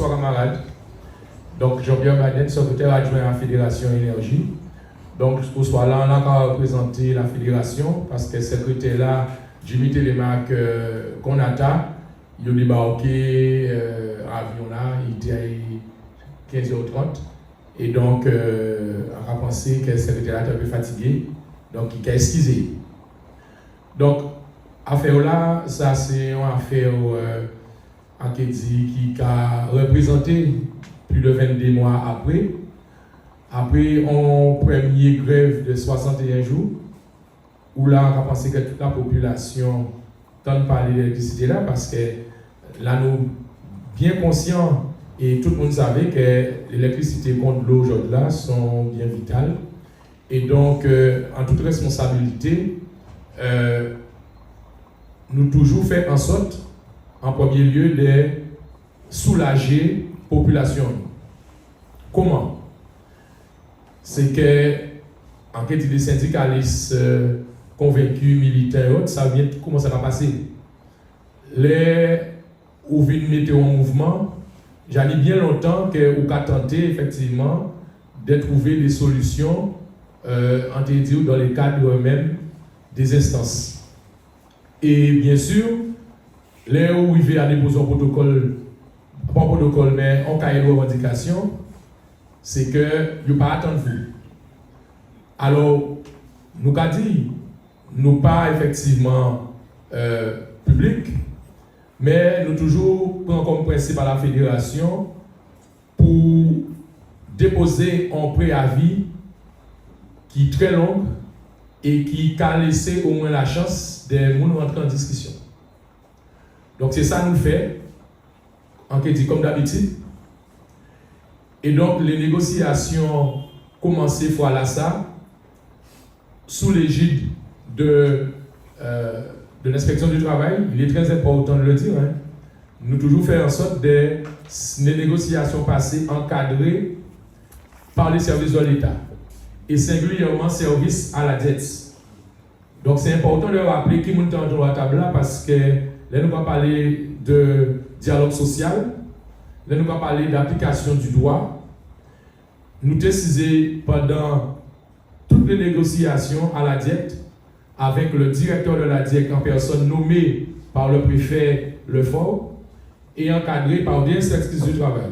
bonsoir camarades. Donc Jean-Pierre Baden, secrétaire adjoint à la Fédération Énergie. Donc ce soir là, on a représenté la fédération parce que le secrétaire là, Jimmy Télémac Konata, il a débarqué avion là, il était à 15h30. Et donc, on a pensé que le secrétaire était un peu fatigué, donc il a excusé. Donc, affaire là, ça c'est une affaire qui a représenté plus de 22 mois après. Après, on première grève de 61 jours, où là, on a pensé que toute la population tente de parler d'électricité là, parce que là, nous bien conscients, et tout le monde savait que l'électricité contre l'eau aujourd'hui là sont bien vitales. Et donc, en toute responsabilité, nous toujours fait en sorte, en premier lieu, de soulager la population. Comment? C'est que, en cas des syndicalistes convaincus, militaires, ça vient comment ça va passer. Les ou vient mettre en mouvement, j'en ai bien longtemps que vous avez tenté effectivement de trouver des solutions dans les cadres même des instances. Et bien sûr, les où arrivez à déposer un protocole, pas un protocole, mais un cahier de revendication, c'est que vous ne pas attendre vous. Alors, nous avons dit, nous pas effectivement public, mais nous toujours prenons comme principe à la fédération pour déposer un préavis qui est très long et qui a laissé au moins la chance de nous rentrer en discussion. Donc c'est ça nous fait, en dit comme d'habitude. Et donc les négociations commencent fois là ça, sous l'égide de l'inspection du travail. Il est très important de le dire. Hein. Nous toujours faire en sorte des négociations passées encadrées par les services de l'État et singulièrement services à la dette. Donc c'est important de rappeler qui monte en droit à table là parce que là nous allons parler de dialogue social, là nous allons parler d'application du droit. Nous décidons pendant toutes les négociations à la diète avec le directeur de la DIEC en personne nommé par le préfet Lefort et encadré par des inspectrices du travail.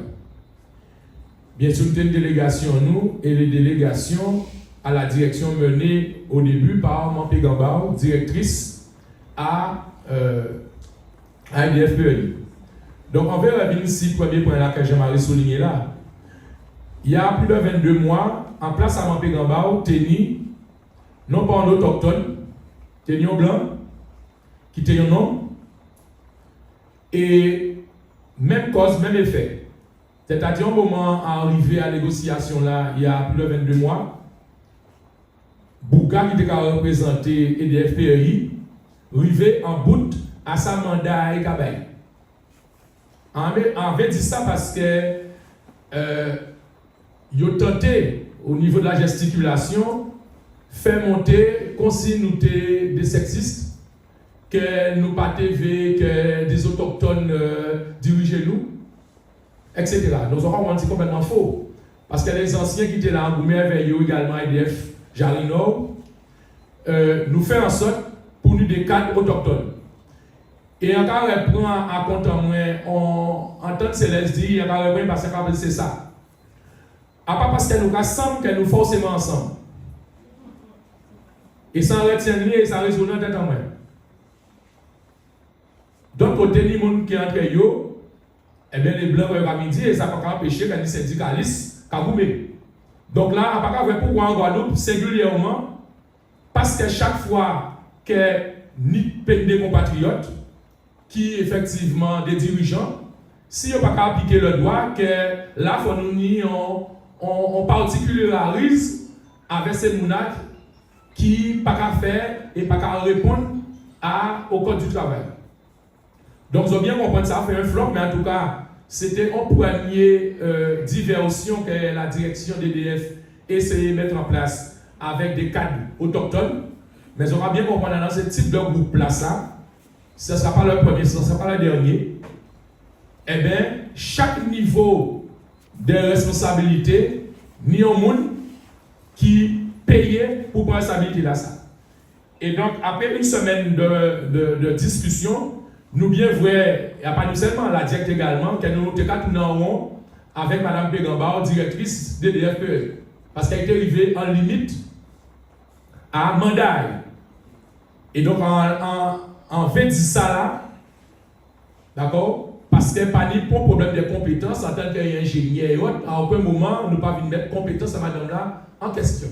Bien sûr, nous avons une délégation, nous, et les délégations à la direction menée au début par Mampé Gambao, directrice à IDFPEI. Donc, on va revenir ici, premier point là que j'aimerais souligner là. Il y a plus de 22 mois, en place à Mampé Gambao, Téni, non pas en autochtone, Téni en blanc, qui était un nom, et même cause, même effet. C'est-à-dire, au moment arrivé à la négociation là, il y a plus de 22 mois, Bouga qui était représenté EDF-PEI, arrivé en bout à sa mandat et Kabaye. On avait dit ça parce que il a tenté, au niveau de la gesticulation, faire monter, consigne des sexistes, que nous pas TV, que des autochtones dirigent nous, etc. Nous aurons dit complètement faux. Parce que les anciens qui étaient là en Goumé, avec eux également, EDF, Jarino, nous fait en sorte pour nous des cadres autochtones. Et encore, on prend à compte en moins, en tant que Céleste dit, il y a encore un parce que c'est ça. À part parce que nous sommes que nous forcément ensemble. Et ça retient et ça résonne en tête en main. Donc, côté des gens qui entrent, eh bien, les blancs vont midi et ça ne peut pas empêcher que les syndicalistes Kaboumé. Donc là, à part pourquoi en Guadeloupe, singulièrement, parce que chaque fois que nous payons des compatriotes, qui effectivement des dirigeants, si on ne peut pas appliquer le droit, que là, on particularise avec ces monarques qui ne peuvent pas faire et ne peuvent pas répondre au code du travail. Donc, vous bien comprendre ça, fait un flop, mais en tout cas, c'était une première diversion que la direction d'EDF essayait de mettre en place avec des cadres autochtones. Mais on va bien comprendre dans ce type de groupe-là, ça ne sera pas le premier, ce ne sera pas le dernier. Eh bien, chaque niveau de responsabilité, ni un monde qui payait pour prendre responsabilité là ça. Et donc, après une semaine de discussion, nous bien vrai, il n'y a pas nous seulement la directe également, que nous tourné en rond avec Mme Pegambao, directrice de DFPE. Parce qu'elle était arrivée en limite à mandat. Et donc, en fait, dit ça là, d'accord, parce qu'elle n'a pas de problème de compétences en tant qu'ingénieur et autres, à aucun moment, nous ne pouvons pas mettre compétence à madame là en question.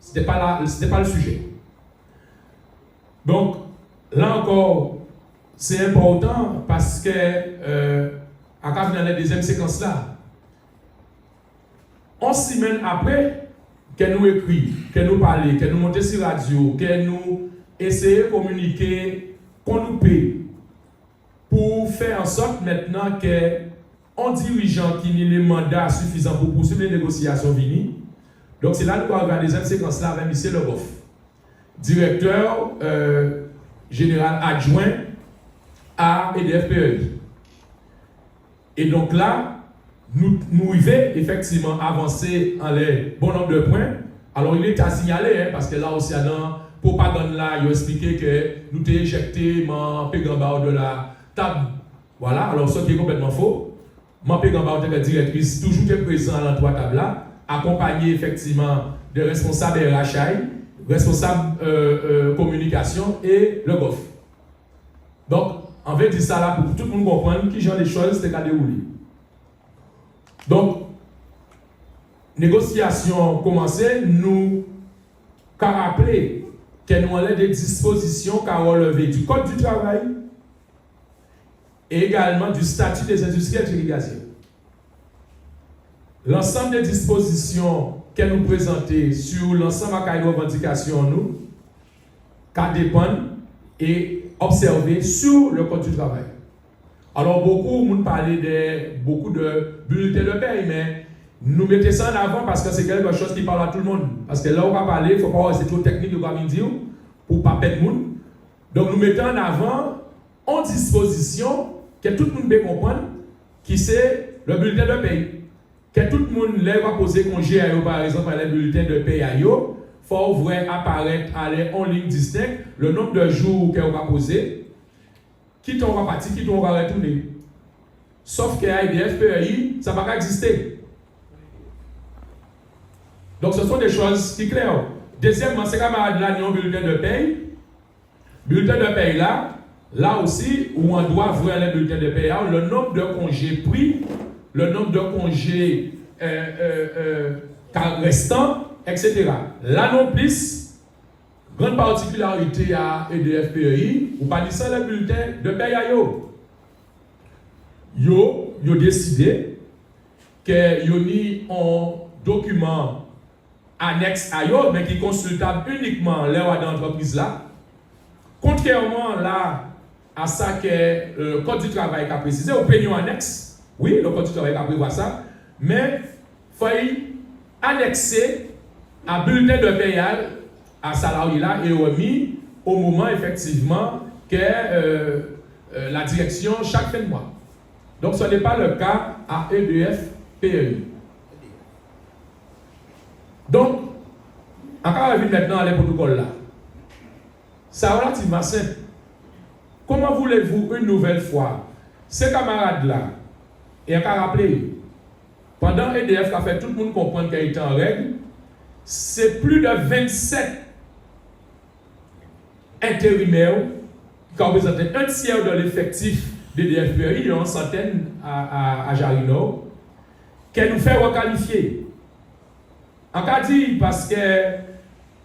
Ce n'était pas le sujet. Donc, là encore, c'est important parce que, à quand dans la deuxième séquence là, 11 semaines après, qu'elle nous écrit, qu'elle nous parle, qu'elle nous monte sur la radio, qu'elle nous essaie de communiquer, qu'on nous paie, pour faire en sorte maintenant qu'un dirigeant qui n'a le mandat suffisant pour poursuivre les négociations vini. Donc, c'est là que nous avons la deuxième séquence là avec M. Legoff, directeur général adjoint à EDF-PEI. Et donc là, nous arrivons effectivement à avancer en les bon nombre de points. Alors il est à signaler, parce que là aussi, dans propagande là, il a expliqué que nous avons éjecté mon Pegambao de la table. Voilà, alors ce qui est complètement faux. Mon Pegambao est la directrice, toujours présent à l'endroit table là, accompagné effectivement de responsables RHI, responsables communication et le GOF. Donc, en fait, dire ça là pour que tout le monde comprenne qui genre les choses s'est déroulé. Donc, négociation commencée, nous avons rappelé que nous avons des dispositions qui ont relevé du Code du travail et également du statut des industriels d'irrigation. L'ensemble des dispositions que nous présentons sur l'ensemble des revendications, nous, qui dépendent et observer sur le Code du travail. Alors, beaucoup de monde parlait de beaucoup de bulletins de paie, mais nous mettons ça en avant parce que c'est quelque chose qui parle à tout le monde. Parce que là, on va parler, il ne faut pas rester trop technique de comme dire pour ne pas perdre le monde. Donc, nous mettons en avant en disposition que tout le monde peut comprendre qui c'est le bulletin de paie. Que tout le monde va poser congé à eux, par exemple, à le bulletin de paie à eux. Il faut voir apparaître en ligne distincte le nombre de jours qu'on va poser. Qui t'en va partir, qui t'en va retourner. Sauf qu'à EDF-PEI, ça ne va pas exister. Donc ce sont des choses qui sont claires. Deuxièmement, ces camarades-là n'ont bulletin de paye. Bulletin de paye là aussi, où on doit voir les bulletins de paye, le nombre de congés pris, le nombre de congés restants, etc. Là non plus, grande particularité à EDF-PEI, ou pas dit ça le bulletin de paye à yo. Yo décidé que yo ni un document annexe à yo, mais qui est consultable uniquement l'heure d'entreprise là. Contrairement là à ça que le Code du travail a précisé, au pays annexe, oui, le Code du travail a prévu ça, mais il faut annexer un bulletin de paye à salarié là et remis au moment effectivement que la direction chaque fin de mois. Donc ce n'est pas le cas à EDF-PEI. Donc, encore une maintenant les protocoles là. C'est relativement simple. Comment voulez-vous une nouvelle fois ces camarades là, et on a rappelé, pendant EDF qui a fait tout le monde comprendre qu'elle était en règle, c'est plus de 27 intérimaires qui représentent un tiers de l'effectif de l'EDF-PEI, il y a une centaine à Jarino, qu'elle nous fait requalifier. En cas dit, parce que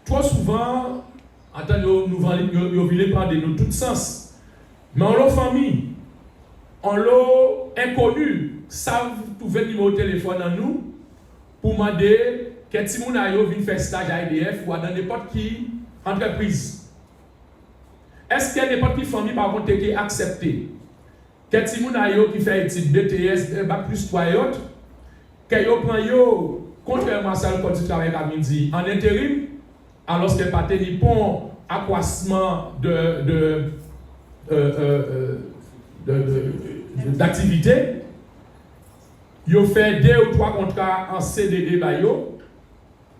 trop souvent, en tant que nous voulons prendre de tous sens, mais en leur famille, en leur inconnu, savent trouver le numéro de téléphone en nous pour demander que si moun ayo vient faire stage à EDF ou dans n'importe qui entreprise. Est-ce qu'il y a n'importe qui famille par contre qui est acceptée? Que si moun ayo qui fait études BTS, Bac plus 3 et autres, que yo prend yo, contrairement à ça le Code du travail comme dit, en intérim, alors que pas tenu bon accroissement d'activité, Ils fait 2 ou 3 contrats en CDD,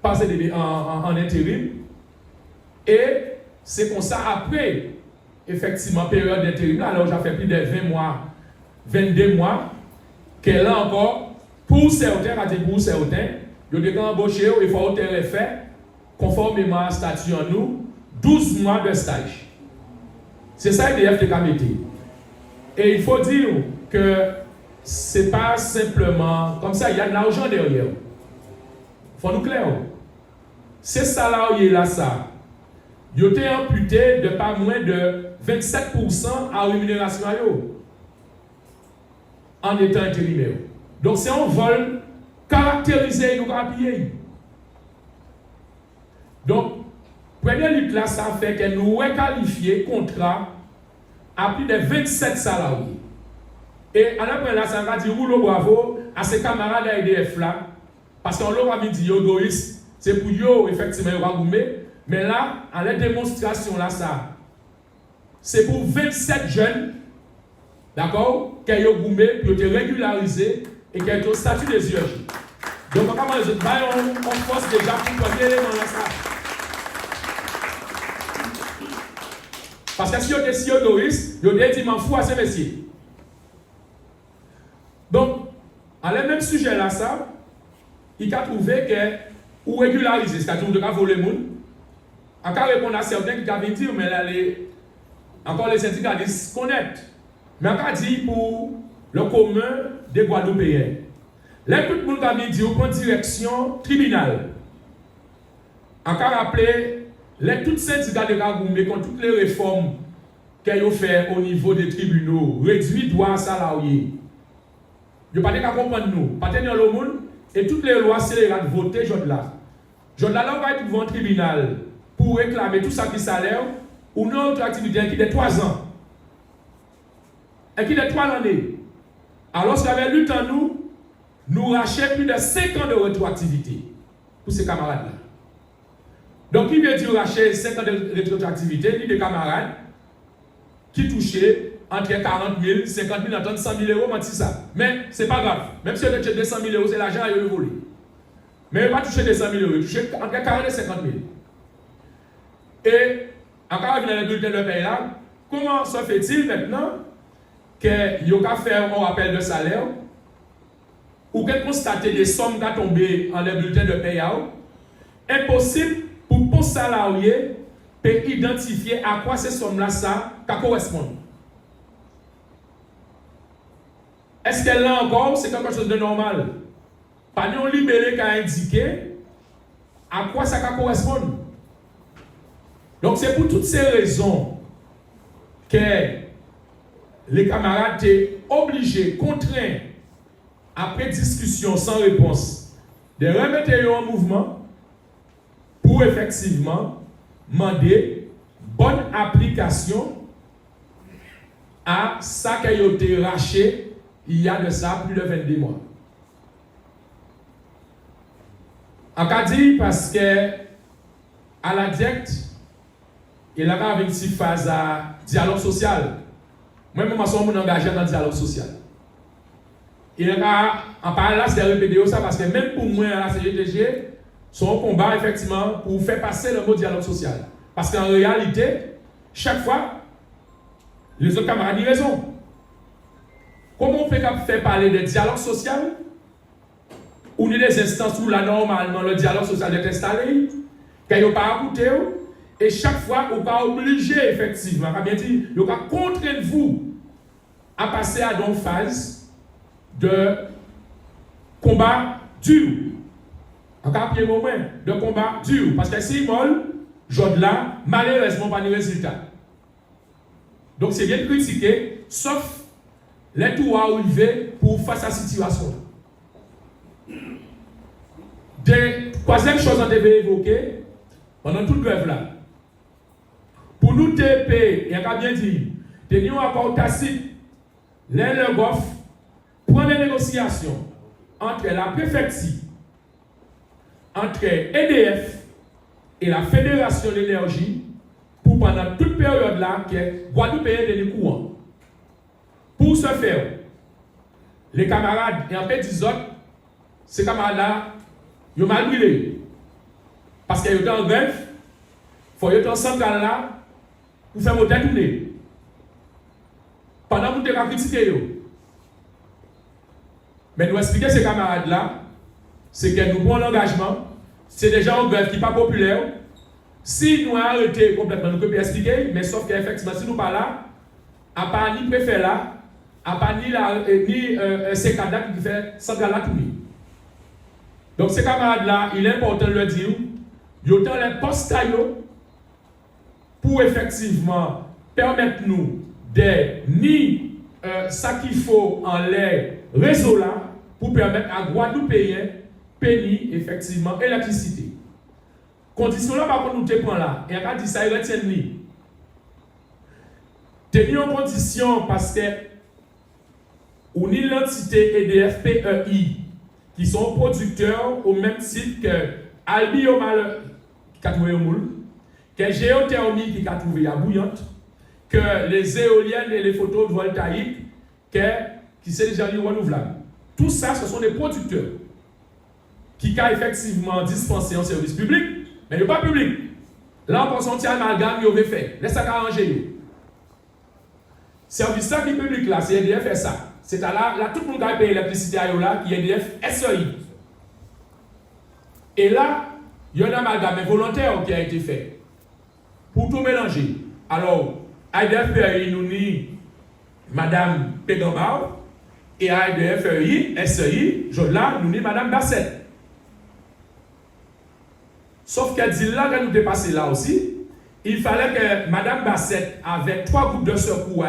pas CDD en intérim. Et c'est comme ça, après, effectivement, période d'intérim, alors j'ai fait plus de 20 mois, 22 mois, qu'elle a encore, pour certains, ils ont embauché, il faut faire, conformément à statut en nous, 12 mois de stage. C'est ça l'IDF de Kamete. Et il faut dire que ce n'est pas simplement comme ça, il y a de l'argent derrière. Il faut nous clair. Ces salariés-là, ça, ils ont été amputés de pas moins de 27% à rémunération en étant intérimaire. Donc c'est un vol caractérisé nous rapide. Donc, première lutte là, ça fait que nous requalifions contrat à plus de 27 salariés. Et à la fin là, ça va dire rouleau bravo à ces camarades de l'IDF là, parce qu'on leur a dit égoïste, c'est pour eux effectivement mais là, à la démonstration là, ça, c'est pour 27 jeunes, d'accord, qui ont goumé, qui ont été régularisés et qui ont été au statut des UEJ. Donc, on force déjà pour premier élément là, ça. Parce que si on est si égoïste, on est dit m'en fous à ces messieurs. Donc, à le même sujet là, ça, il a trouvé que, ou régulariser, c'est-à-dire de voler le monde, encore répondre à certains qui avaient dit, mais là, encore les syndicats disent connaître. Mais encore dit pour le commun des Guadeloupéens. Là, tout le monde a dit au point de direction tribunal. Encore rappelé, les tous syndicats de Kagoumé, contre toutes les réformes qu'ils ont fait au niveau des tribunaux, réduit droits salariés. Ils n'ont pas qu'à comprendre nous, pas tenir le monde, et toutes les lois, c'est de voter, là. Là, on va être devant le tribunal pour réclamer tout ça qui salaire ou notre activité qui est de 3 ans. Et qui est de 3 années. Alors, si avait lutte en nous rachetons plus de 5 ans de rétroactivité pour ces camarades-là. Donc, il veut dire racheter 5 ans de rétroactivité, il y a des camarades qui touchaient entre 40 000, 50 000, entre 100 000 euros, ça. Mais ce n'est pas grave. Même si on a touché 200 000 euros, c'est l'argent qui a volé. Mais il n'a pas touché 200 000 euros, il a touché entre 40 et 50 000. Et, encore avec les bulletins de paye là, comment se fait-il maintenant qu'il y a fait un rappel de salaire ou qu'il constate des sommes qui sont tombées en les bulletins de paye? Impossible pour un salarié de identifier à quoi ces sommes-là correspondent. Est-ce qu'elle là encore, c'est quelque chose de normal? Pas nous libéré qui a indiqué à quoi ça correspond. Donc c'est pour toutes ces raisons que les camarades étaient obligés, contraints, après discussion sans réponse, de remettre en mouvement pour effectivement demander bonne application à ça qui a été racheté il y a de ça plus de 22 mois. En cas dit parce que à la directe, il y a une petite phase à dialogue social. Moi, je suis engagé dans le dialogue social. Et en parlant, c'est répéter ça parce que même pour moi, à la CGTG, c'est un combat effectivement pour faire passer le mot dialogue social. Parce qu'en réalité, chaque fois, les autres camarades ont raison. Comment on peut faire parler de dialogue social où il y a des instances où là, normalement, le dialogue social est installé, qu'il n'y a pas à écouter, et chaque fois, on va obliger, effectivement, on va bien dire, on va contraindre vous à passer à une phase de combat dur. Encore un moment, de combat dur. Parce que si molle, là, malheureusement, pas de résultat. Donc, c'est bien critiqué, sauf les tout à arriver pour face à la situation. Troisième chose qu'on devait évoquer pendant toute grève là. Pour nous TP, il y a bien dit, tenir un accord tacite, le GOF, prendre des négociations entre la préfecture, entre EDF et la Fédération de l'énergie pour pendant toute période là que Guadeloupe ait des courants. Pour ce faire, les camarades, et en fait, des autres, ces camarades-là, ils ont mal brûlé. Parce qu'ils étaient en grève, il faut être en centrale là, pour faire mon tête tourner. Pendant que nous avons critiqué. Mais nous expliquer ces camarades-là, c'est que nous prenons l'engagement, c'est des gens en grève qui ne sont pas populaires. Si nous arrêtons complètement, nous pouvons expliquer, mais sauf qu'effectivement, si nous ne sommes pas là, à part ni préfet là, à part ni ces cadres qui fait centrale là tourner. Donc ces camarades-là, il est important de leur dire, ils ont les postes pour effectivement permettre nous de ni ça qu'il faut en l'air réseau là pour permettre à Guadeloupéens payer effectivement l'électricité. Condition là par contre nous te prend là et on dit ça il retient ni. Tenir en condition parce que on a l'entité EDF PEI qui sont producteurs au même titre que Albiomal qui a trouvé au moule, que Géothermie qui a trouvé à bouillante, que les éoliennes et les photovoltaïques qui sont déjà renouvelables. Tout ça, ce sont des producteurs qui ont effectivement dispensé un service public, mais il n'est pas public. Là, on pense un petit amalgame, il avait fait. Laissez ça arranger. Service qui est public là, c'est EDF fait ça. C'est là, tout le monde qui a payé l'électricité à là, qui est EDF SEI. Et là, il y a un amalgame volontaire qui a été fait pour tout mélanger. Alors, EDF nous dit Madame Pégambao et EDF SEI, là, nous dit Madame Bassett. Sauf qu'elle dit là, quand nous dépassons là aussi, il fallait que Madame Bassett, avec 3 groupes de secours,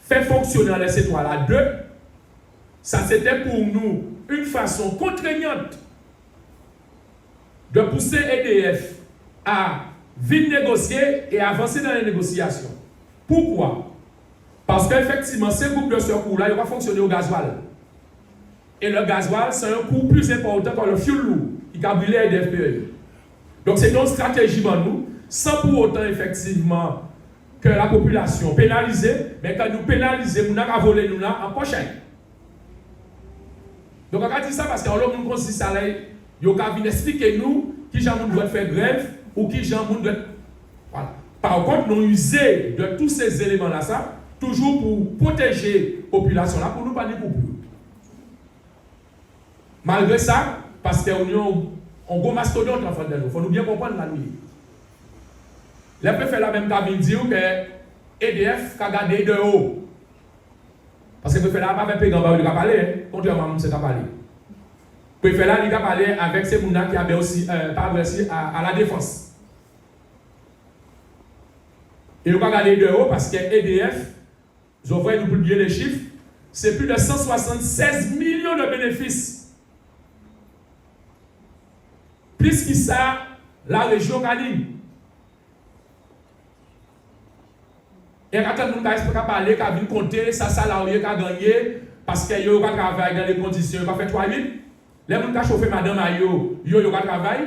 fait fonctionner les étoiles à 2. Ça, c'était pour nous une façon contraignante de pousser EDF à vite négocier et avancer dans les négociations. Pourquoi? Parce qu'effectivement, ces groupes de secours-là, ils vont fonctionner au gasoil. Et le gasoil, c'est un coût plus important que le fioul lourd qui a brûlé EDF. Donc, c'est une stratégie pour nous, sans pour autant, effectivement, que la population pénalisée, mais quand nous pénalisons, nous avons volé nous là en prochaine. Donc, on a dit ça parce qu'on a dit ça, il y a expliquer nous qui gens doit faire grève ou qui gens doit. Voilà. Par contre, nous user de tous ces éléments-là, ça, toujours pour protéger la population là, pour nous pas dire pour plus. Malgré ça, parce qu'on a un gros mastodonte en fait de nous, il faut nous bien comprendre la nuit. Le préfet la même cabine dit que EDF a gardé de haut. Parce que le préfet là n'a pas fait Pégambao, il a parlé, contrairement à ce qu'il a parlé. Le préfet là, il a parlé avec ces gens qui avaient aussi pas réussi à la défense. Et il a gardé de haut parce que EDF, je vais nous publier les chiffres, c'est plus de 176 millions de bénéfices. Plus que ça, la région gagne. Et quand on a parlé, qu'on a compter, ça salarié qui a gagné, parce qu'il y a travaillé dans les conditions, il va faire 3 000. Les gens qui ont chauffé madame Ayo, il y a travail.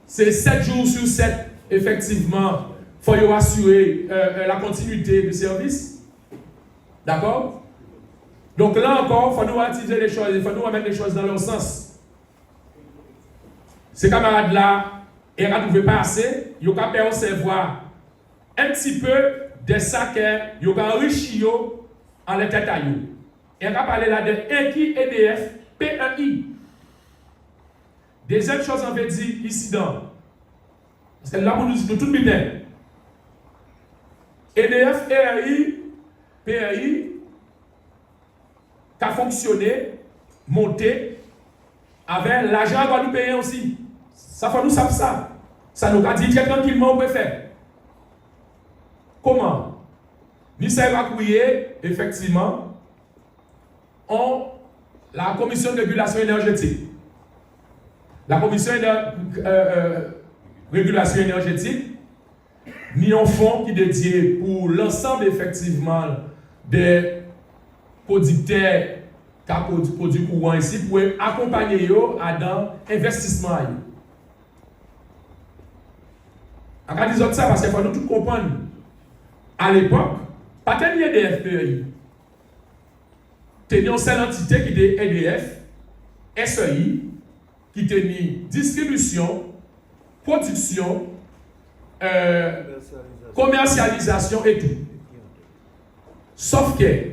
C'est 7 jours sur 7, effectivement, il faut assurer la continuité du service. D'accord? Donc là encore, il faut nous attiser les choses, il faut nous remettre les choses dans leur sens. Ces camarades-là, ils ne pouvaient pas assez, ils ont percevoir un petit peu de ça qu'ils ont enrichi en les têtes à eux. Et on va parler là de EKI, EDF, PEI. Deuxième chose, on veut dire ici dans. Parce que là, pour nous dire tout bien. EDF, PEI, qui a fonctionné, monté, avec l'argent qu'on nous payer aussi. Ça fait nous savoir ça. Ça nous a dit très tranquillement, on peut faire. Comment? Ministère Rakouye, effectivement, ont la commission de régulation énergétique. La commission de régulation énergétique, ni un fonds qui est dédié pour l'ensemble, effectivement, des producteurs qui produisent courant ici pour accompagner eux dans l'investissement. On va dire ça parce qu'il faut nous tout comprendre. À l'époque, pas de EDF PEI. tenait une seule entité qui était EDF, SEI, qui tenait distribution, production, commercialisation et tout. Sauf que,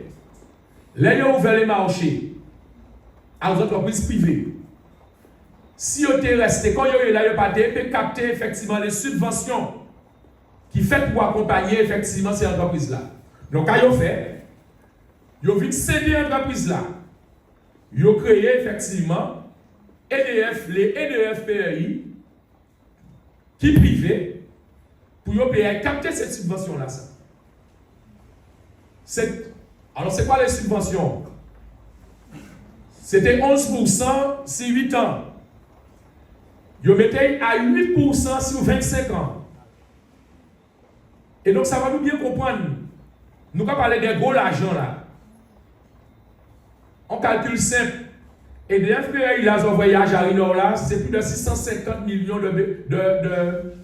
là, ils ont ouvert les marchés aux entreprises privées. Si vous êtes resté, quand vous êtes là, vous pouvez capter effectivement les subventions qui fait pour accompagner effectivement ces entreprises-là. Donc, quand vous fait, vous avez cédé l'entreprise là. Vous avez créé effectivement EDF, les EDF PRI, qui privés, pour vous payer capter cette subvention-là. Alors, c'est quoi les subventions? C'était 11% sur 8 ans. Vous mettez à 8% sur 25 ans. Et donc, ça va nous bien comprendre. Nous allons parler des gros l'argent là. On calcule simple. Et DFPA, il a un voyage à Rino là, c'est plus de 650 millions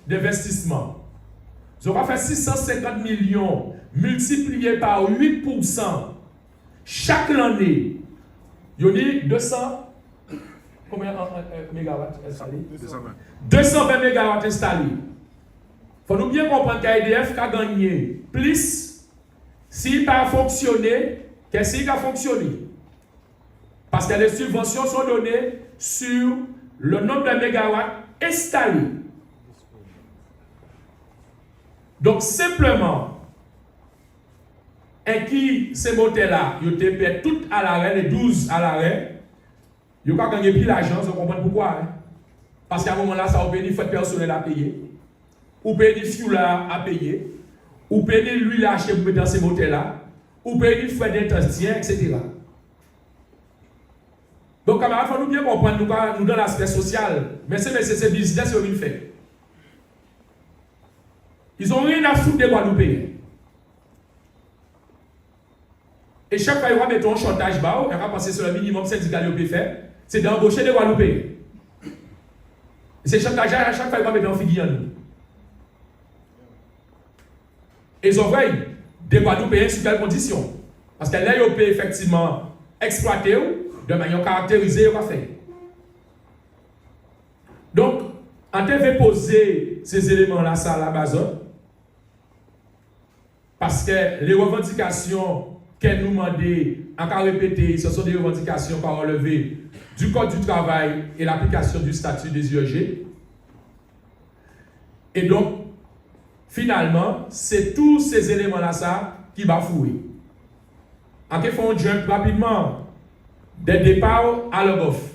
d'investissements. Vous aurez fait 650 millions multiplié par 8% chaque année. Il y a 200. Combien mégawatts installés? 220 mégawatts installés. Il faut nous bien comprendre qu'AEDF a gagné plus s'il n'a pas fonctionné que s'il a fonctionné. Parce que les subventions sont données sur le nombre de mégawatts installés. Donc simplement, et qui ces moteurs-là, ils ont été toutes à l'arrêt, les 12 à l'arrêt, ils n'ont pas gagné plus l'argent, vous comprenez pourquoi? Hein? Parce qu'à un moment-là, ça va payer des frais personnels à payer, ou payer des fuels à payer, ou payer de l'huile à acheter pour mettre dans ces moteurs-là, ou payer des frais d'entretien, etc. Donc, camarades, il faut nous bien comprendre, nous dans l'aspect social, mais c'est business qu'ils ont fait. Ils n'ont rien à foutre des Guadeloupéens. Et chaque fois, ils vont mettre un chantage bas, ils vont passer sur le minimum syndical qu'ils ont fait, c'est d'embaucher des Guadeloupéens. Et ces chantages, à chaque fois, ils vont mettre un figuier en nous. Et ils ont des Guadeloupéens sous quelles conditions? Parce que là, ils ont effectivement exploité de manière caractérisée, ils ont fait. Donc, on devait poser ces éléments-là, ça à la base. Parce que les revendications qu'elle nous demandait, encore répéter, ce sont des revendications par relevé du Code du travail et l'application du statut des UEG. Et donc, finalement, c'est tous ces éléments-là ça qui bafouent. En fait, on jump rapidement des départs à l'off.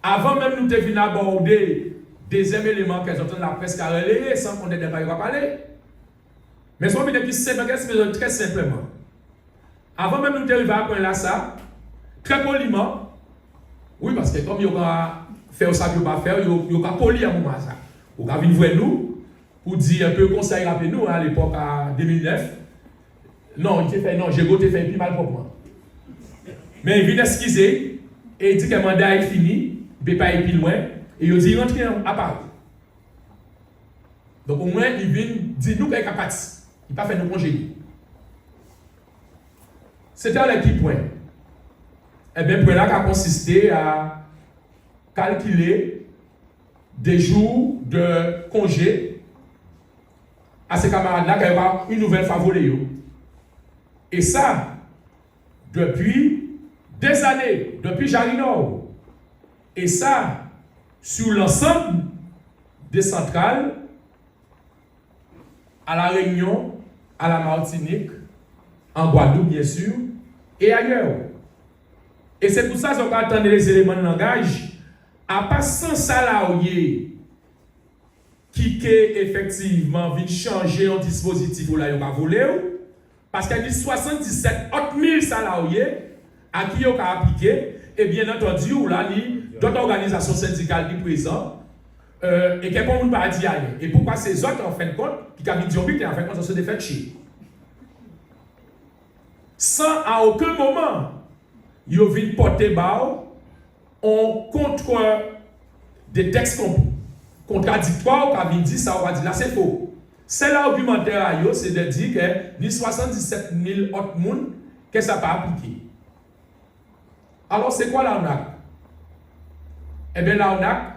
Avant même nous devons aborder des éléments qu'elles ont la presse à relayer sans qu'on ait des détails à parler. Mais ce qui très simplement. Avant même nous devons apprendre là ça, très poliment, oui, parce que comme il y a fait ça, il n'y a pas faire, il y a poli à moment ça. Il y a venir voir nous pour dire un peu conseil rappelez nous à l'époque en 2009. Non, j'ai fait plus mal pour moi. Mais il vient excuser et il dit que le mandat est fini, il ne peut pas aller plus loin, et il dit rentrez à Paris. Donc au moins, il vient dire nous qu'il est capable. Il n'a pas fait nos congés. C'était le petit point. Eh bien, point là qui a consisté à calculer des jours de congé à ces camarades-là qui aura une nouvelle favorée. Et ça, depuis des années, depuis Jarino. Et ça, sur l'ensemble des centrales, à La Réunion, à la Martinique, en Guadeloupe bien sûr, et ailleurs. Et c'est pour ça qu'on va attendre les éléments de langage, à pas 100 salariés qui effectivement viennent changer un dispositif où là ils ont volé, parce qu'il y a 77 autres 1000 salariés à qui ils ont appliqué, et bien entendu, où là, d'autres organisations syndicales qui sont présentes, et qui ne pas dire rien. Et pourquoi ces autres, en fin de compte, qui ont dit que en fin de compte, se défait chier. Sans à aucun moment, ils ont vu porter bas contre des textes contradictoires qui ont dit ça, on va dire là, c'est faux. C'est l'argumentaire, c'est de dire que les 77 000 autres personnes, que ça n'a pas appliqué. Alors, c'est quoi l'arnaque? Eh bien, l'arnaque,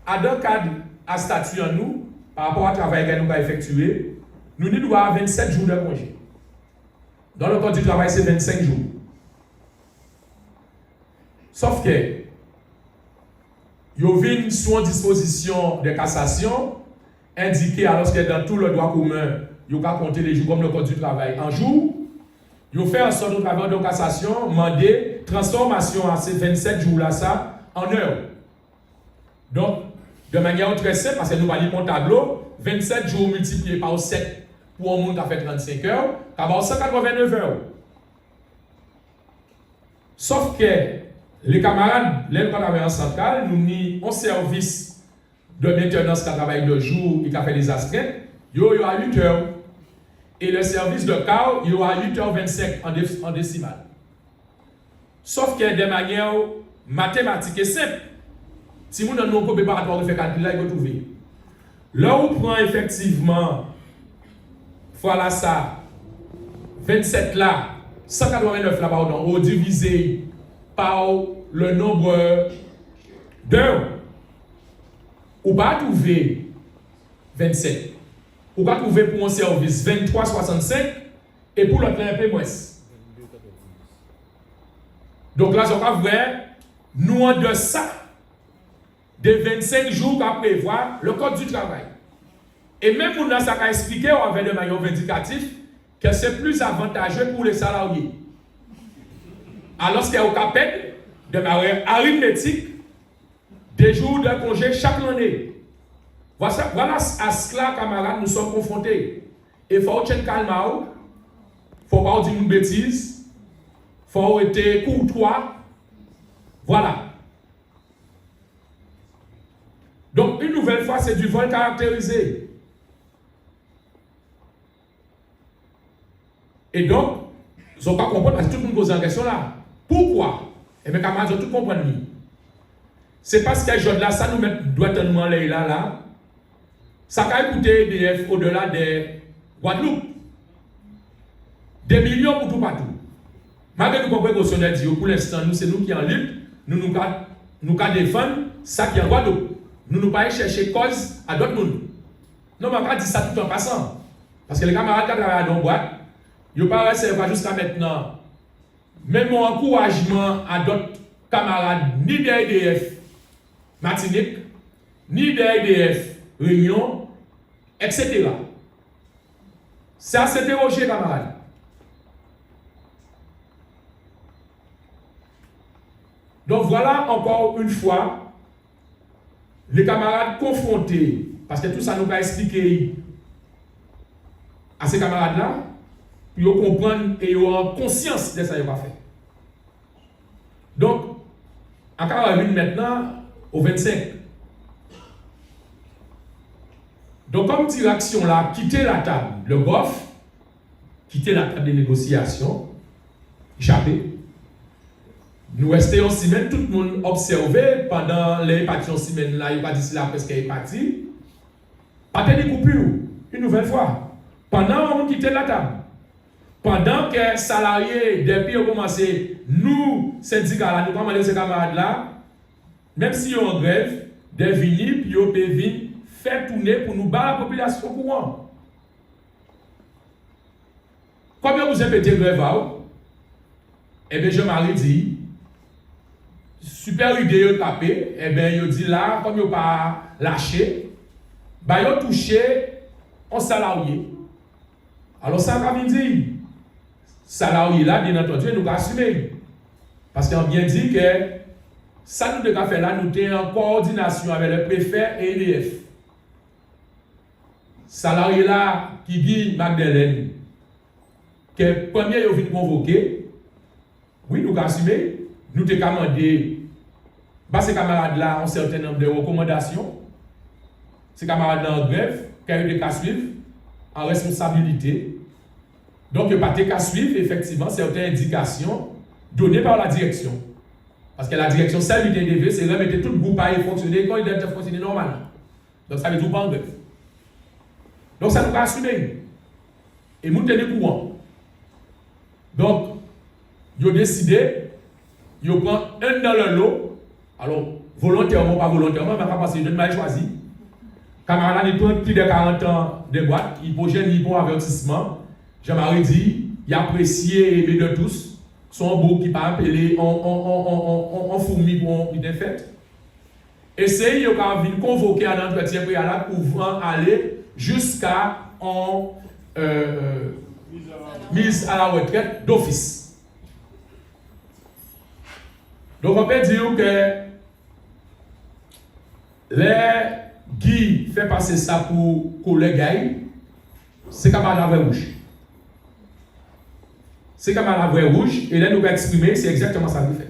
à deux cadres à statut en nous, par rapport au travail que nous avons effectué, nous devons avoir 27 jours de congé. Dans le code du travail, c'est 25 jours. Sauf que, il y a sous une disposition de cassation indiquée alors que dans tout le droit commun, il y a compté les jours comme le code du travail en jour. Il y a fait en sorte de travail de cassation, demander transformation à ces 27 jours-là ça en heures. Donc, de manière très simple, parce que nous allons mon tableau, 27 jours multipliés par 7 pour un monde qui a fait 35 heures, ça va avoir 189 heures. Sauf que les camarades, les travailleurs en centrale, nous avons un service de maintenance qui travaille de jour et qui a fait des astreintes, il y a 8 heures. Et le service de car, il y a 8h25 en décimale. Sauf que de manière mathématique et simple, si vous avez un préparatoire de faire calcul, là, il faut trouver. Là où on prend effectivement, voilà ça, 27 là, 189 là, pardon, on divisé par le nombre d'heures, on va trouver 27. On va trouver pour un service 23,65 et pour l'autre un peu moins. Donc là, c'est pas vrai, nous en deçà de 25 jours qu'à prévoir le code du travail. Et même pour nous, ça a expliqué avec de manière vindicative que c'est plus avantageux pour les salariés. Alors qu'il y a au capet de manière arithmétique des jours de congé chaque année. Voilà à cela, camarades, nous sommes confrontés. Et il faut être calme, il ne faut pas dire une bêtise, il faut être courtois. Voilà. Donc, une nouvelle fois, c'est du vol caractérisé. Et donc, ils n'ont pas compris parce que tout le monde pose la question là. Pourquoi? Et mes camarades ont tout compris. C'est parce que là, ça nous met doit nous aller là. Ça a coûté EDF au-delà des Guadeloupe. Des millions pour tout partout. Malgré nous comprenons que dit pour l'instant, nous, c'est nous qui en lutte, nous défendre ça qui est en Guadeloupe. Nous ne pas chercher cause à d'autres mondes. Non, mais on va dire ça tout en passant. Parce que les camarades qui travaillent dans la boîte, ils ne pas recevoir jusqu'à maintenant. Même mon encouragement à d'autres camarades, ni des EDF Martinique, ni des EDF Réunion, etc. C'est à s'interroger, camarades. Donc voilà encore une fois les camarades confrontés, parce que tout ça nous a expliqué à ces camarades-là, puis ils comprennent et ils ont conscience de ça qu'ils vont faire. Donc, en 41 maintenant, au 25. Donc, comme direction là, quitter la table, le GOF, quitter la table des négociations, échapper. Nous restons en semaine, tout le monde observé pendant les parties en semaine là, il va dire là presque est parti. Pas de coupure, une nouvelle fois. Pendant qu'on quitte la table, pendant que les salariés, depuis ont commencé, nous, syndicats là, nous commandons ces camarades là, même si ils ont en grève, des vignes, puis ils peuvent faire tourner pour nous battre la population au courant. Combien vous avez été grève? Eh bien, Jean-Marie dit, super idée de taper, eh bien, il dit là, comme il n'a pas lâché, bah, il a touché un salarié. Alors, ça va dire, salarié là, bien entendu, nous avons assumé. Parce qu'on a bien dit que ça nous devons faire là, nous sommes en coordination avec le préfet et l'EDF. Salarié là, qui dit Magdalene, que premier il a venu convoquer, oui, nous avons assumé, nous avons commandé, ces camarades-là ont un certain nombre de recommandations, ces camarades-là en grève, qui ont été qu'à suivre, en responsabilité. Donc, il n'y a pas qu'à suivre, effectivement, certaines indications données par la direction. Parce que la direction, celle du TDV, c'est remettre tout le groupe à fonctionner quand il doit fonctionner normalement. Donc, ça veut dire pas en grève. Donc, ça nous a assumé. Et nous tenons courant. Donc, ils ont décidé, ils prennent un dans le lot, alors volontairement, pas volontairement, mais parce qu'ils ont mal choisi. Camarade, ils prennent plus de 40 ans de boîte, ils projettent un bon avertissement. Jean-Marie dit, il apprécie et aimé de tous, son beau qui pas appelé en fourmi pour une fête. Essayez de venir convoquer un entretien préalable pour aller jusqu'à mise à la retraite d'office. Donc on peut dire que les Guy fait passer ça pour collègue, c'est comme la vraie rouge. C'est comme la vraie rouge, et là nous pouvons exprimer, c'est exactement ça qu'il fait.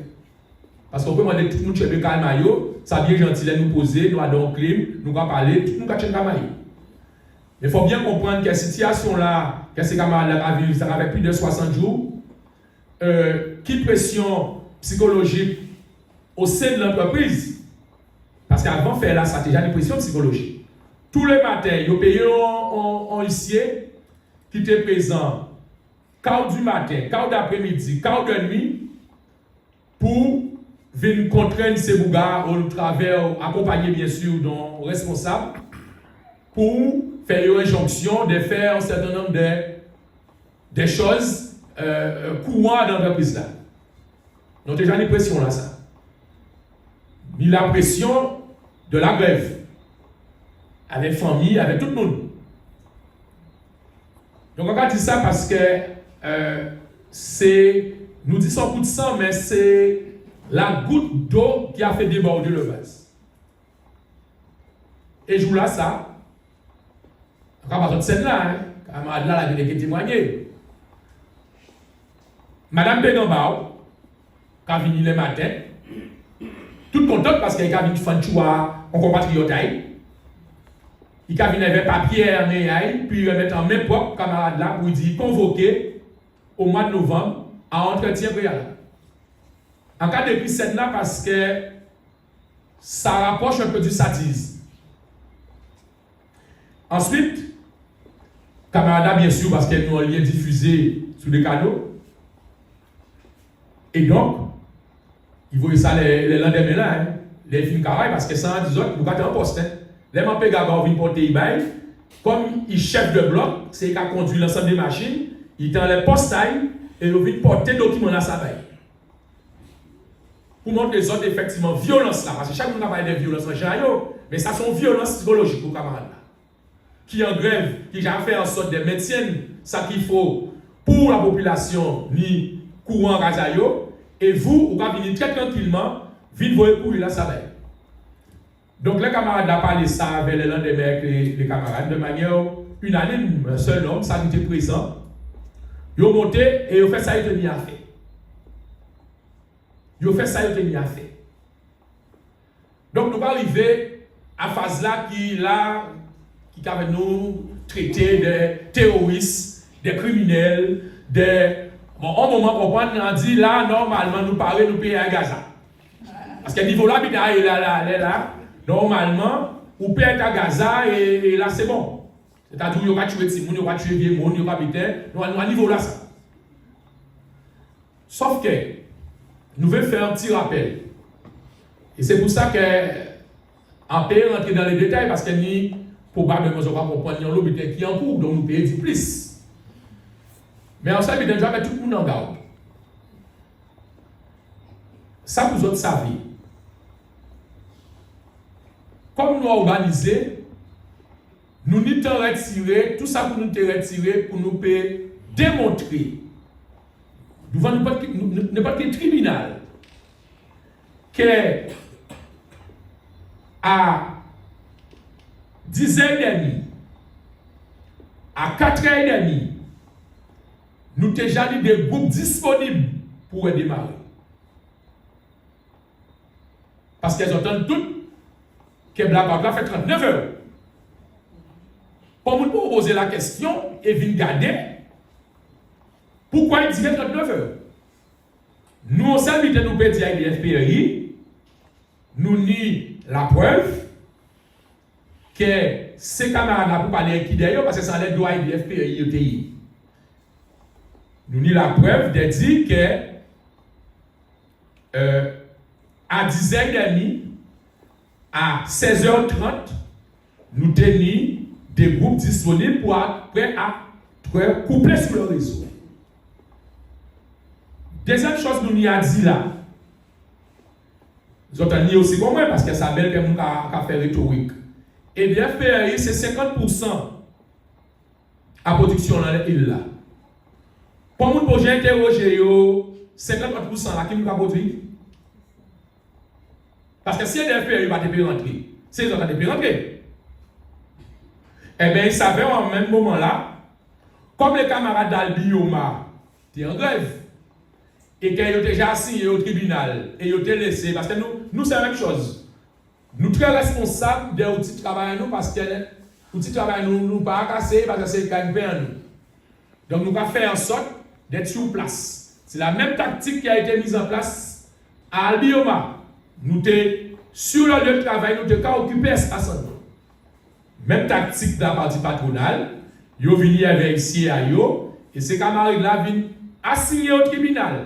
Parce qu'on peut demander tout le monde chez le calmaillot, ça bien gentil, là nous poser, nous avons un clim, nous allons parler, tout le monde a chez le calmaillot. Mais il faut bien comprendre que cette situation-là, que ces camarades-là vivent avec plus de 60 jours, qui pression psychologique au sein de l'entreprise. Parce qu'avant de faire là, ça a déjà des pressions psychologiques. Tous les matins, ils ont payé un huissier qui était présent, quart du matin, quart d'après-midi, quart de nuit, pour venir contraindre ces bougards au travers, accompagner bien sûr nos responsables, pour faire une injonction de faire un certain nombre de choses courantes dans l'entreprise là. Donc déjà une pression là, ça. Ni la pression de la grève, avec famille, avec tout le monde. Donc on va dire ça parce que c'est, nous disons coup de sang, mais c'est la goutte d'eau qui a fait déborder le vase. Et je vous laisse ça. On va cette scène là, camarade là, la qui témoigner. Madame Begambao, qui a venu le matin, toute contente parce qu'elle a venu faire un choix en compatriote. Il a venu avec papier, puis il remettre en main propre camarade là pour dire convoqué au mois de novembre à entretien préalable. En cas de cette là parce que ça rapproche un peu du sadisme. Ensuite, camarade bien sûr parce qu'elle nous a diffusé sur les canaux. Et donc, ils voient ça les lendemains là, les films carrés, parce que ça en disant que nous avons un poste. Les mampés gabons viennent porter bail, comme ils chef de bloc, c'est qu'ils ont conduit l'ensemble des machines, ils ont les postes et ils viennent porter documents dans sa bail. Pour montrer les autres, effectivement, violence là, parce que chaque monde a parlé de violence en général, mais ça sont violences psychologiques pour les camarades là. Qui en grève, qui a fait en sorte de maintiennent ça qu'il faut pour la population, ni courant Gazayo, et vous pouvez venir très tranquillement, vite vous courir là, ça va. Donc les camarades ont parlé ça avec les lendemains avec les camarades de manière unanime, un seul homme, ça était présent. Ils ont monté et ils ont fait ça, ils ont mis à fait. Ils ont fait ça, ils ont mis à fait. Donc nous allons arriver à la phase là qui avait nous traité de terroristes, de criminels, Bon, au moment où on a dit là, normalement, nous parlons, nous payons à Gaza. Parce que le niveau là, il est là. Normalement, on paye à Gaza et là, c'est bon. C'est-à-dire qu'il y aura tué Timoun, il y aura tué Vieux-Moun, il y aura Pétain. Nous, à niveau là, ça. Sauf que, nous voulons faire un petit rappel. Et c'est pour ça que, en payant rentrer dans les détails, parce que nous, probablement, nous allons comprendre l'objet qui est en cours, donc nous payons du plus. Mais en ça, il doit mettre tout le monde en garde. Ça, vous autres savez. Comme nous organisé, nous n'y t'en retirer, tout ça pour nous te retirer, pour nous démontrer, devant n'importe quel tribunal, que à 10h30, à 4h30, nous avons déjà dit des groupes disponibles pour démarrer. Parce qu'elles entendent toutes que Blabla fait 39 heures. Pour nous poser la question et venir garder pourquoi il dit 39 heures. Nous, on s'invite nous pouvons dire à l'IDFPI, nous ni la preuve que ces camarades-là pour parler qui d'ailleurs, parce que ça les doit l'IDFPI. Nous ni la preuve de dire que à 10h30, à 16h30, nous tenons des groupes disponibles pour après coupler sur le réseau. Deuxième chose que nous y a dit là, nous avons dit aussi comme moi parce que ça belle que nous avons fait rhétorique. Et bien FPRI c'est 50% à production dans l'île là. Pour mon projet interroger 50% là qui nous a produit. Parce que si le FPRI va te rentrer, c'est ils ont te rentrer. Eh bien, ils savaient en même moment là, comme les camarades d'Albioma étaient en grève, et qu'ils ont déjà signé au tribunal, et ils ont été laissés, parce que nous c'est la même chose. Nous sommes très responsables des outils de travail nous, parce que les outils de travail nous pas casser, parce que c'est le gagne à nous. Donc nous avons fait en sorte d'être sur place. C'est la même tactique qui a été mise en place à Albioma. Nous sommes sur le lieu de travail, nous sommes occupés à espace. Même tactique de la partie patronale, ils viennent avec CIO et ces camarades-là viennent assigner au tribunal.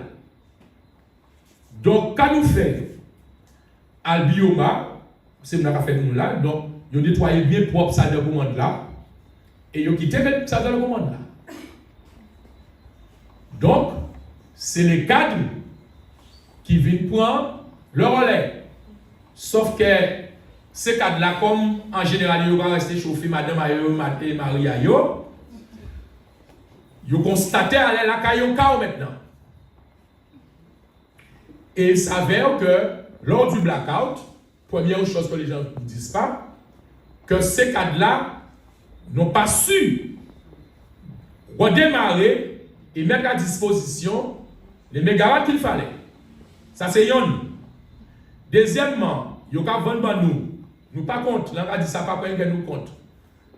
Donc, quand nous faisons Albioma, c'est ce qu'on a fait nous là, donc ils ont nettoyé bien propre ça de commande là et ils ont quitté ça de commande là. Donc, c'est les cadres qui viennent prendre le relais. Sauf que ces cadres-là, comme en général, ils vont rester chauffés, madame et Maria, ils constatent à la caillou maintenant. Et il s'avère que lors du blackout, première chose que les gens ne disent pas, que ces cadres-là n'ont pas su redémarrer et mettre à disposition les mégawatts qu'il fallait. Ça, c'est yon. Deuxièmement, il y a nous pas compte, là on a dit ça pas pour que nous compte.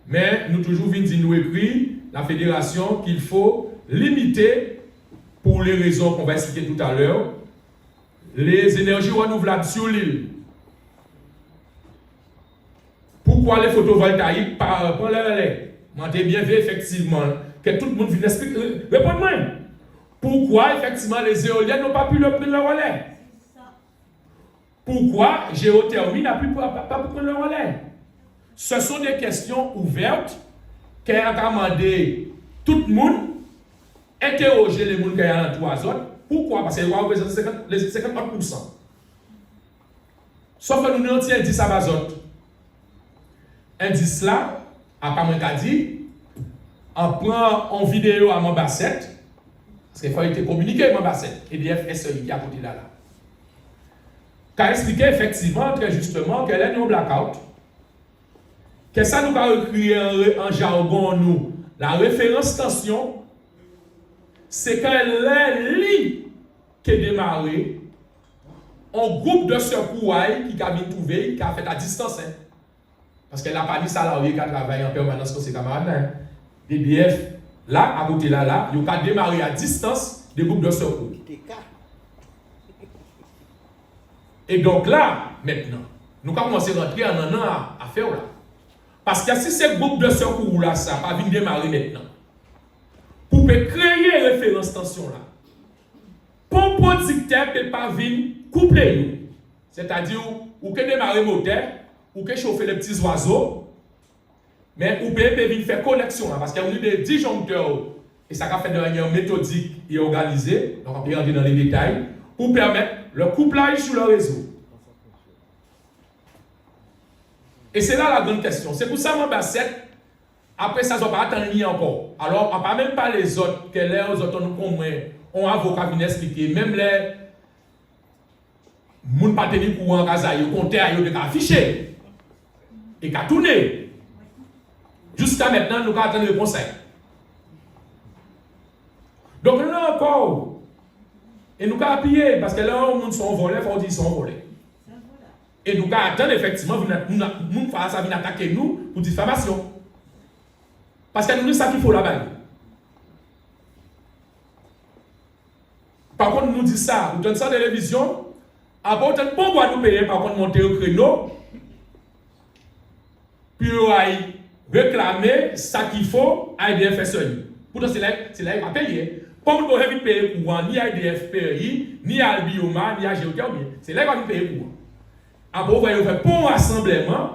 Mais nous toujours venons dire nous écrit la fédération qu'il faut limiter pour les raisons qu'on va expliquer tout à l'heure les énergies renouvelables sur l'île. Pourquoi les photovoltaïques par le relais? M'entendez bien vu effectivement que tout le monde vient expliquer. Répondez-moi. Pourquoi effectivement les éoliennes n'ont pas pu le prendre le relais? Pourquoi géothermie n'a pas pu prendre le relais? Ce sont des questions ouvertes qu'a demandé tout le monde, interroger les gens qui ont dans 3 zones. Pourquoi? Parce qu'ils représentent les 50%. Sauf que nous avons un indice à Bazote. Indice là, à pas moins dit, on prend en vidéo à Montbasset, parce qu'il faut être communiqué à Montbasset, et DF SEI qui est à côté là. Qui a expliqué effectivement, très justement, qu'elle est un blackout. Que ça nous a écrit en jargon, nous, la référence tension, c'est quand elle qui est démarré, un groupe de secours qui a bien trouvé, qui a fait à distance. Hein. Parce qu'elle n'a pas dit salarié qui a travaillé en permanence pour ses camarades. Hein. DDF, là, à côté là, il a démarré à distance des groupes de secours. Et donc là, maintenant, nous commençons à rentrer en un an à faire là. Parce que si ce groupe de secours là, ça va venir démarrer maintenant, pour créer référence tension là, pour producteur ne peut pas venir coupler. C'est-à-dire, ou que démarrer moteur, ou que chauffer les petits oiseaux, mais ou peut venir faire connexion là, parce qu'il y a des disjoncteurs, et ça va faire de manière méthodique et organisée, donc on peut rentrer dans les détails, pour permettre le couplage sur le réseau. Et c'est là la grande question. C'est pour ça que Montbasset, après ça, ils n'ont pas attendu encore. Alors, on ne parle même pas les autres, que les autres ont un avocat qui expliquer. Même les gens qui pas tenu courant, ils ont compté, ils ont affiché. Et ils ont tourné. Jusqu'à maintenant, nous avons attendu le conseil. Donc, là encore, et nous avons appuyé, parce que là, les gens sont volés, il faut dire qu'ils sont volés. Et nous attendons effectivement, nous faisons ça, attaquer nous pour diffamation. Parce que nous disons ça qu'il faut là-bas. Par contre, nous disons ça, nous donnons ça à la télévision, après, pourquoi nous payer, par contre, monter au créneau, puis réclamer ça qu'il faut à IDF SEI. Pourtant, c'est là qu'il va payer. Comme vous avez payé courant, ni IDF PRI, ni Albioma, ni AGOK, c'est là qu'on paye courant. Après, vous voyez, vous faites un rassemblement,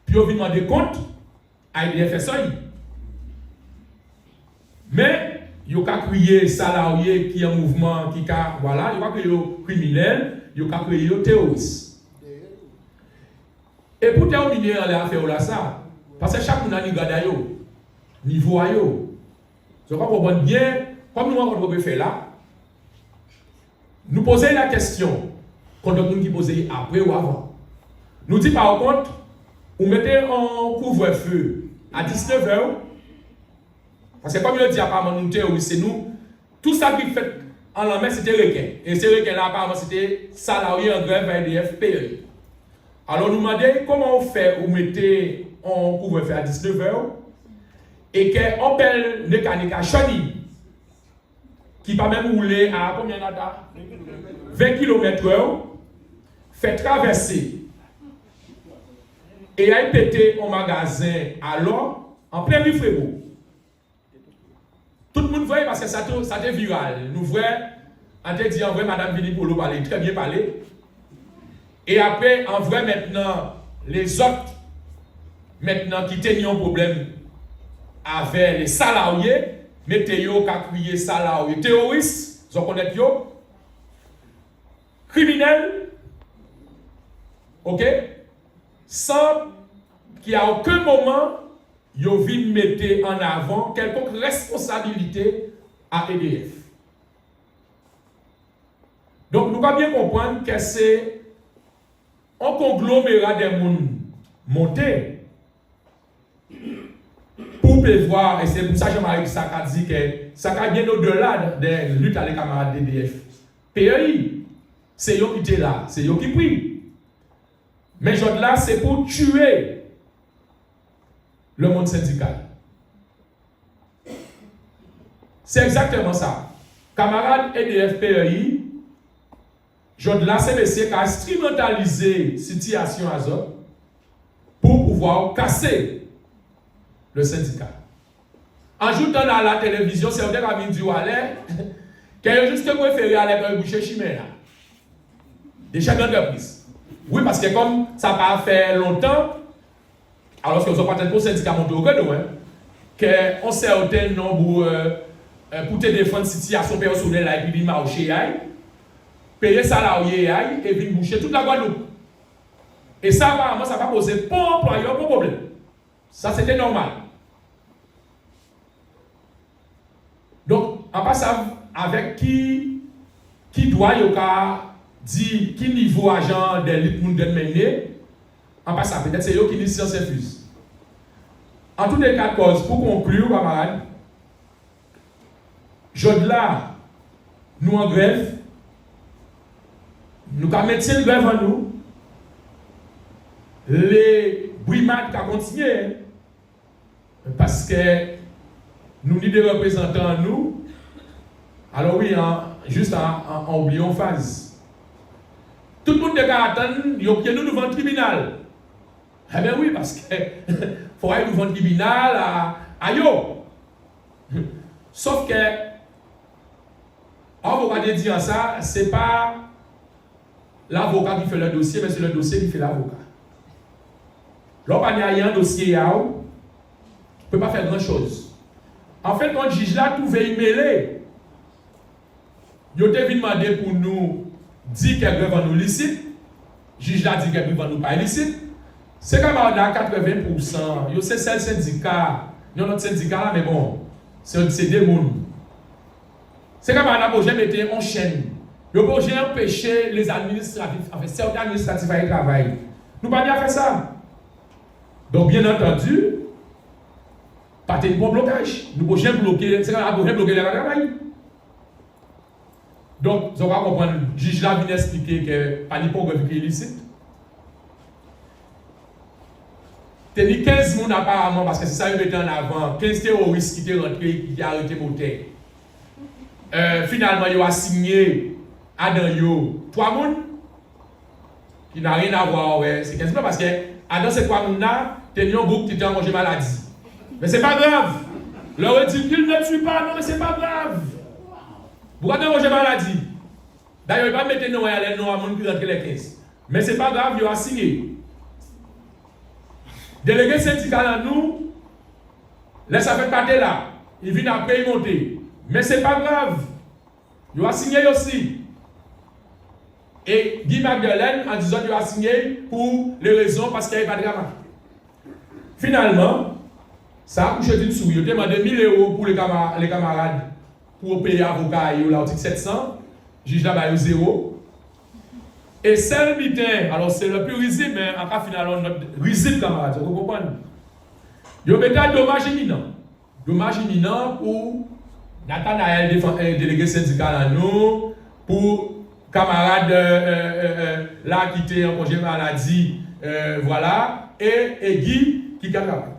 puis vous demandez compte à IDF SOI. Mais, il y a crié salarié qui est en mouvement, qui a, voilà, il y a crié criminel, il y a crié terroriste. Et pour terminer, on a fait ça. Parce que chaque monde a un niveau à yo. Je crois qu'on bien, comme nous avons fait là, nous poser la question, contre nous qui posait après ou avant. Nous dit par contre, vous mettez en couvre-feu à 19h, parce que comme je dis apparemment, nous c'est nous, tout ça qui fait en la main c'était requin. Et ces requins-là apparemment c'était salarié en grève à EDF PRI. Alors nous demandons comment on fait, vous mettez en couvre-feu à 19h, et qu'on pèle mécanique à Chani, qui va même rouler à combien d'heures 20 km/h, fait traverser et a pété au magasin alors en plein Rifrebo. Tout le monde voit parce que ça était viral. Nous voyons, on te dit en vrai, Madame Vinipolo parlait, très bien parlé. Et après, en vrai, maintenant, les autres, maintenant qui tenaient un problème avec les salariés, mettez yo qu'à crier salariés terroristes, vous connaissez yo, criminels, ok, sans qu'il y a aucun moment yo vient mettre en avant quelconque responsabilité à EDF. Donc nous devons bien comprendre que c'est un conglomérat des mondes montés pour prévoir, et c'est pour ça que Jean-Marie Saka dit que ça va bien au-delà des luttes avec les camarades d'EDF. PRI, c'est eux qui étaient là, c'est eux qui prient. Mais je là, c'est pour tuer le monde syndical. C'est exactement ça. Camarades EDF PRI, je là, c'est monsieur qui a instrumentalisé la situation à eux pour pouvoir casser le syndicat. En jouant à la télévision, c'est un des amis du Wallet qui a juste préféré aller avec un boucher chimère. Des chefs d'entreprise. Oui, parce que comme ça n'a pas fait longtemps, alors que vous avez peut-être pour le syndicat monté au Gredou, qu'on certain nombre pour te défendre la situation personnelle et puis marcher, payer salarié et puis boucher toute la Guadeloupe. Et ça, apparemment, ça va poser pas employeur, pas problème. Ça, c'était normal. Donc, en passant avec qui doit dire qui niveau agent de l'élite monde mener, en passant, peut-être c'est eux qui disent science infuse. En tous les cas de cause, pour conclure, camarades, là, nous en grève, nous avons mettre le grève en nous, les brimades qui ont continué, parce que nous sommes des représentants, nous, alors oui, juste en oubliant phase. Tout le monde attend, il faut que nous devant le tribunal. Eh bien oui, parce que faut aller devant le tribunal à yo. Sauf que, l'avocat dit ça, ce n'est pas l'avocat qui fait le dossier, mais c'est le dossier qui fait l'avocat. Lorsqu'on a un dossier, on ne peut pas faire grand-chose. En fait, quand le juge là, tout veut y mêler. Il a venu demander pour nous dire que le grève nous licite. Le juge là dit que le grève nous pas illicite. C'est comme à 80%. C'est seul syndicat. Il y a notre syndicat là, mais bon, c'est des mondes. C'est comme à la mettre en chaîne. Le projet empêcher les administratifs, enfin, certains administratifs à y travailler. Nous ne pouvons pas faire ça. Donc, bien entendu, pas de bon blocage. Nous pouvons bloquer, c'est quand même bloquer le travail. Donc, vous allez comprendre, le juge là vient expliquer que pas de programme qui est illicite. Tenez 15 personnes apparemment, parce que c'est ça que je mettais en avant, 15 terroristes qui étaient rentrés, qui ont arrêté moteur. Finalement, ils ont assigné à dans 3 personnes qui n'ont rien à voir avec ces 15 personnes, parce que dans ces 3 personnes-là, il y a un groupe qui était en congé maladie. Mais c'est pas grave. Leur dit qu'il ne tue pas, non, mais c'est pas grave. Vous avez un maladie. D'ailleurs, il ne va pas mettre non à l'aile à monde qui rentre les 15. Mais ce n'est pas grave, il a signé. Délégué syndical à nous, laisse ça fait partir là. Il vient après monter. Mais ce n'est pas grave. Il a signé aussi. Et Guy Magdeleine, en disant qu'il a signé pour les raisons parce qu'il n'y a pas de gamin. Finalement, ça a couché d'une souris. Il a demandé 1 000 € pour les camarades pour payer avocat et l'article 700. Juge là-bas, il 0. Et seul butin, alors c'est le plus risible, mais en cas final, notre risible camarade, vous comprenez? Il y a un dommage imminent. Dommage imminent pour Nathanaël, délégué syndical à nous, pour camarades là qui étaient en congé maladie, voilà, et Guy qui travaille.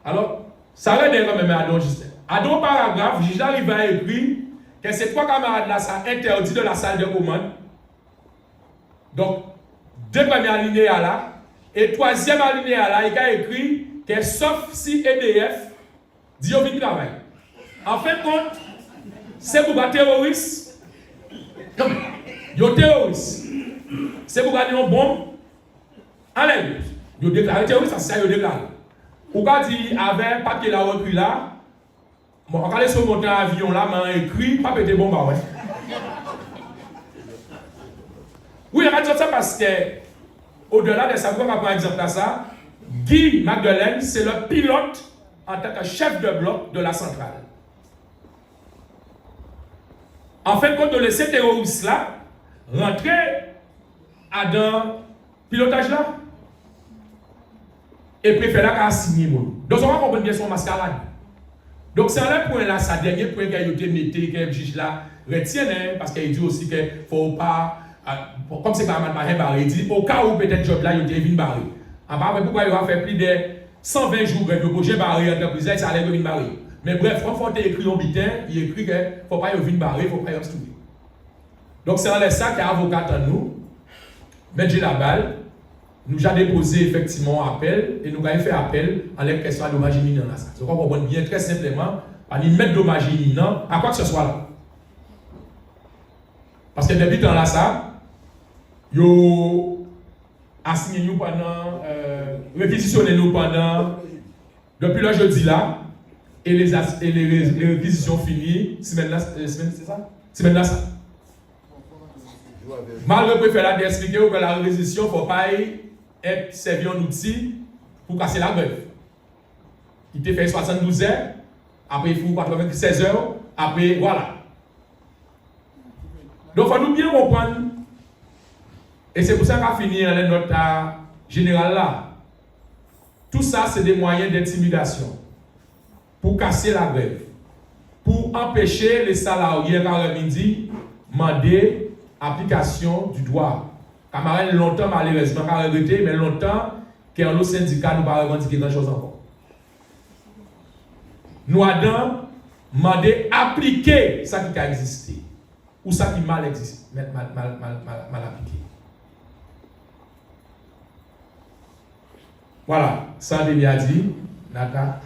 Alors, ça va être quand même à Don Justin. À Don paragraphe, j'ai arrivé à écrire que ces 3 camarades-là sont interdits de la salle de commande. Donc, 2 premières alinéas là, et 3e alinéa là, il a écrit que sauf si EDF dit au vin travail. En fin de compte, c'est pour les terroristes. Non, les terroristes. C'est pour gagner une bombe. Allez, ils déclarent terroriste, c'est ça qu'ils déclarent. Ou quand il avait un papier là repris là, bon, on va aller sur mon avion là, mais écrit, pas péter bombe, ouais. Oui, on va dire ça parce que, au-delà de ça, on va prendre exemple à ça, Guy Magdeleine, c'est le pilote en tant que chef de bloc de la centrale. En fin de compte, de laisser terroristes là rentrer à dans pilotage là et préférer qu'à signer. Donc, on va comprendre bien son mascarade. Donc, c'est un point là, ça dernier point qu'il a été mis, que le juge là retient, parce qu'il dit aussi qu'il ne faut pas, comme c'est pas mal barré, il dit au cas où peut-être job là, il a été barré. En part, pourquoi il va faire plus de 120 jours de projet barré entreprise, ça allait venir barré. Mais bref, quand il a écrit en bitin, il écrit qu'il ne faut pas y venir barré, il ne faut pas y obstruer. Donc, c'est en ça qu'un avocat à nous, M. Labal, nous a déposé effectivement appel et nous avons fait appel à la question de dommage imminent. Donc, on comprend bien très simplement, à nous mettre dommage imminent à quoi que ce soit là. Parce que depuis temps là, ça, ils assigné nous pendant, réquisitionné nous pendant, depuis le jeudi là, et les réquisitions finies, semaine là, c'est ça? Semaine là, ça. Malgré le préfet d'expliquer que la réquisition ne faut pas être servi en outil pour casser la grève. Il te fait 72 heures, après il faut 96 heures, après voilà. Donc il faut nous bien comprendre, et c'est pour ça qu'on a fini dans la note générale là. Tout ça, c'est des moyens d'intimidation pour casser la grève, pour empêcher les salariés par le midi demander application du droit. Camarade longtemps malheureusement pas regretté, mais longtemps qu'un autre syndicat nous pas revendiquer grand chose encore. Nous avons demandé appliquer ça qui a existé ou ça qui mal existe, mal appliqué. Voilà, ça a déjà dit, Nata.